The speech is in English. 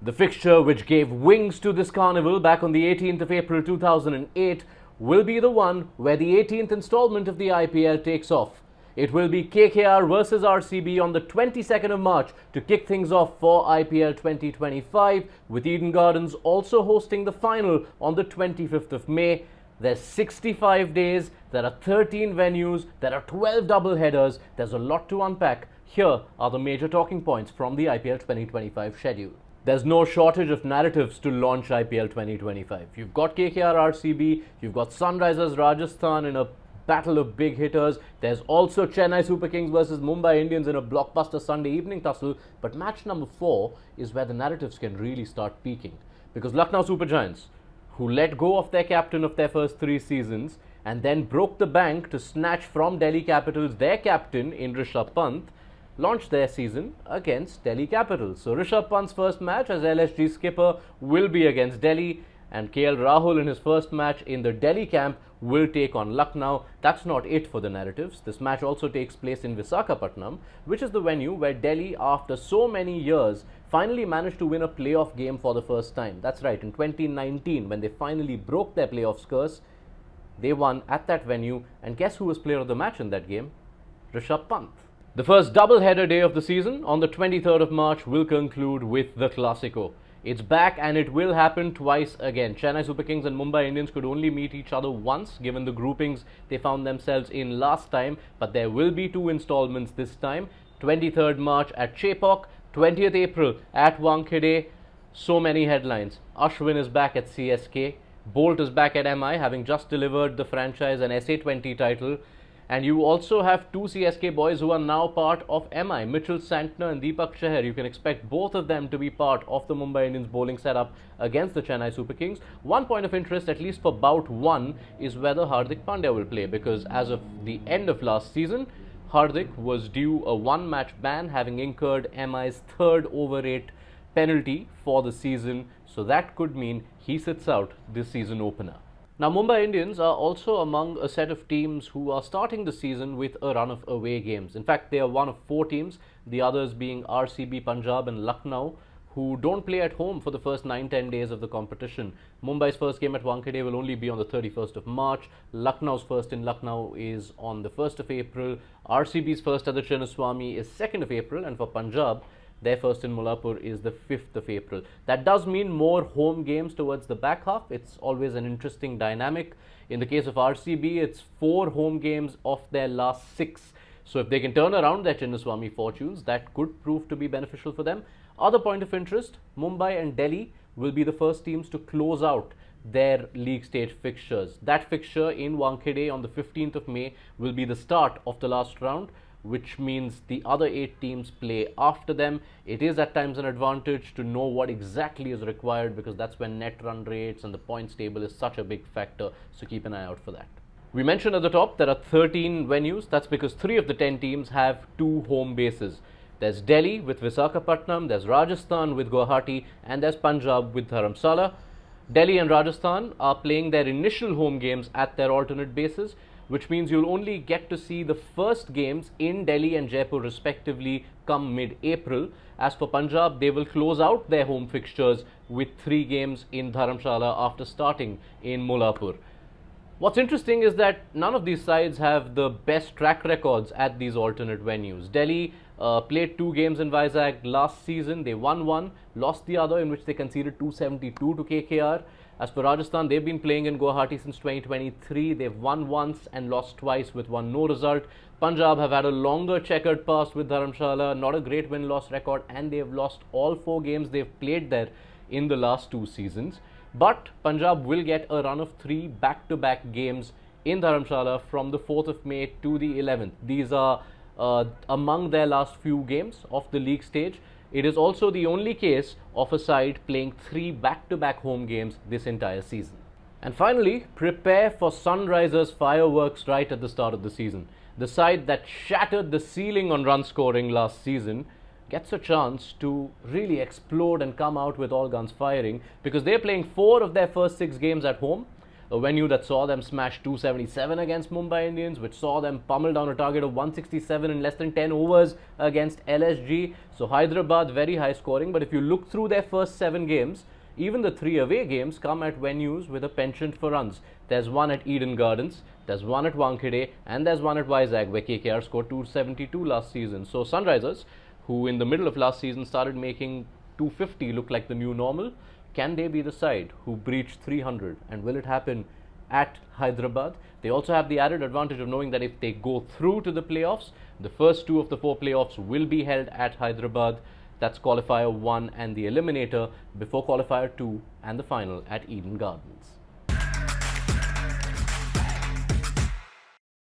The fixture which gave wings to this carnival back on the 18th of April 2008 will be the one where the 18th installment of the IPL takes off. It will be KKR versus RCB on the 22nd of March to kick things off for IPL 2025, with Eden Gardens also hosting the final on the 25th of May. There's 65 days, there are 13 venues, there are 12 double headers, there's a lot to unpack. Here are the major talking points from the IPL 2025 schedule. There's no shortage of narratives to launch IPL 2025. You've got KKR RCB, you've got Sunrisers Rajasthan in a battle of big hitters. There's also Chennai Super Kings versus Mumbai Indians in a blockbuster Sunday evening tussle. But match number 4 is where the narratives can really start peaking. Because Lucknow Super Giants, who let go of their captain of their first 3 seasons and then broke the bank to snatch from Delhi Capitals their captain in Rishabh Pant, launched their season against Delhi Capitals. So Rishabh Pant's first match as LSG skipper will be against Delhi, and KL Rahul in his first match in the Delhi camp will take on Lucknow. That's not it for the narratives. This match also takes place in Visakhapatnam, which is the venue where Delhi, after so many years, finally managed to win a playoff game for the first time. That's right, in 2019, when they finally broke their playoffs curse, they won at that venue, and guess who was player of the match in that game? Rishabh Pant. The first double-header day of the season, on the 23rd of March, will conclude with the Classico. It's back and it will happen twice again. Chennai Super Kings and Mumbai Indians could only meet each other once, given the groupings they found themselves in last time, but there will be 2 installments this time. 23rd March at Chepauk, 20th April at Wankhede. So many headlines. Ashwin is back at CSK. Bolt is back at MI, having just delivered the franchise an SA20 title. And you also have 2 CSK boys who are now part of MI, Mitchell Santner and Deepak Chahar. You can expect both of them to be part of the Mumbai Indians bowling setup against the Chennai Super Kings. One point of interest, at least for bout 1, is whether Hardik Pandya will play, because as of the end of last season, Hardik was due a 1-match ban, having incurred MI's 3rd over 8 penalty for the season. So that could mean he sits out this season opener. Now, Mumbai Indians are also among a set of teams who are starting the season with a run of away games. In fact, they are one of 4 teams, the others being RCB, Punjab and Lucknow, who don't play at home for the first 9-10 days of the competition. Mumbai's first game at Wankhede will only be on the 31st of March. Lucknow's first in Lucknow is on the 1st of April. RCB's first at the Chinnaswamy is 2nd of April, and for Punjab, their first in Mullapur is the 5th of April. That does mean more home games towards the back half. It's always an interesting dynamic. In the case of RCB, it's 4 home games of their last 6. So if they can turn around their Chinnaswamy fortunes, that could prove to be beneficial for them. Other point of interest, Mumbai and Delhi will be the first teams to close out their league stage fixtures. That fixture in Wankhede on the 15th of May will be the start of the last round, which means the other 8 teams play after them. It is at times an advantage to know what exactly is required, because that's when net run rates and the points table is such a big factor, so keep an eye out for that. We mentioned at the top there are 13 venues. That's because 3 of the 10 teams have 2 home bases. There's Delhi with Visakhapatnam, there's Rajasthan with Guwahati, and there's Punjab with Dharamsala. Delhi and Rajasthan are playing their initial home games at their alternate bases, which means you'll only get to see the first games in Delhi and Jaipur respectively come mid-April. As for Punjab, they will close out their home fixtures with 3 games in Dharamshala after starting in Mullapur. What's interesting is that none of these sides have the best track records at these alternate venues. Delhi played 2 games in Vizag last season. They won 1, lost the other, in which they conceded 272 to KKR. As for Rajasthan, they've been playing in Guwahati since 2023. They've won once and lost twice with 1 no result. Punjab have had a longer checkered past with Dharamshala, not a great win-loss record, and they've lost all 4 games they've played there in the last 2 seasons. But Punjab will get a run of 3 back-to-back games in Dharamshala from the 4th of May to the 11th. These are among their last few games of the league stage. It is also the only case of a side playing 3 back-to-back home games this entire season. And finally, prepare for Sunrisers fireworks right at the start of the season. The side that shattered the ceiling on run scoring last season gets a chance to really explode and come out with all guns firing, because they're playing 4 of their first 6 games at home. a venue that saw them smash 277 against Mumbai Indians, which saw them pummel down a target of 167 in less than 10 overs against LSG. So Hyderabad, very high scoring, but if you look through their first 7 games, even the 3 away games come at venues with a penchant for runs. There's one at Eden Gardens, there's one at Wankhede, and there's one at Vizag, where KKR scored 272 last season. So Sunrisers, who in the middle of last season started making 250 look like the new normal, can they be the side who breach 300, and will it happen at Hyderabad? They also have the added advantage of knowing that if they go through to the playoffs, the first 2 of the 4 playoffs will be held at Hyderabad. That's qualifier 1 and the eliminator, before qualifier 2 and the final at Eden Gardens.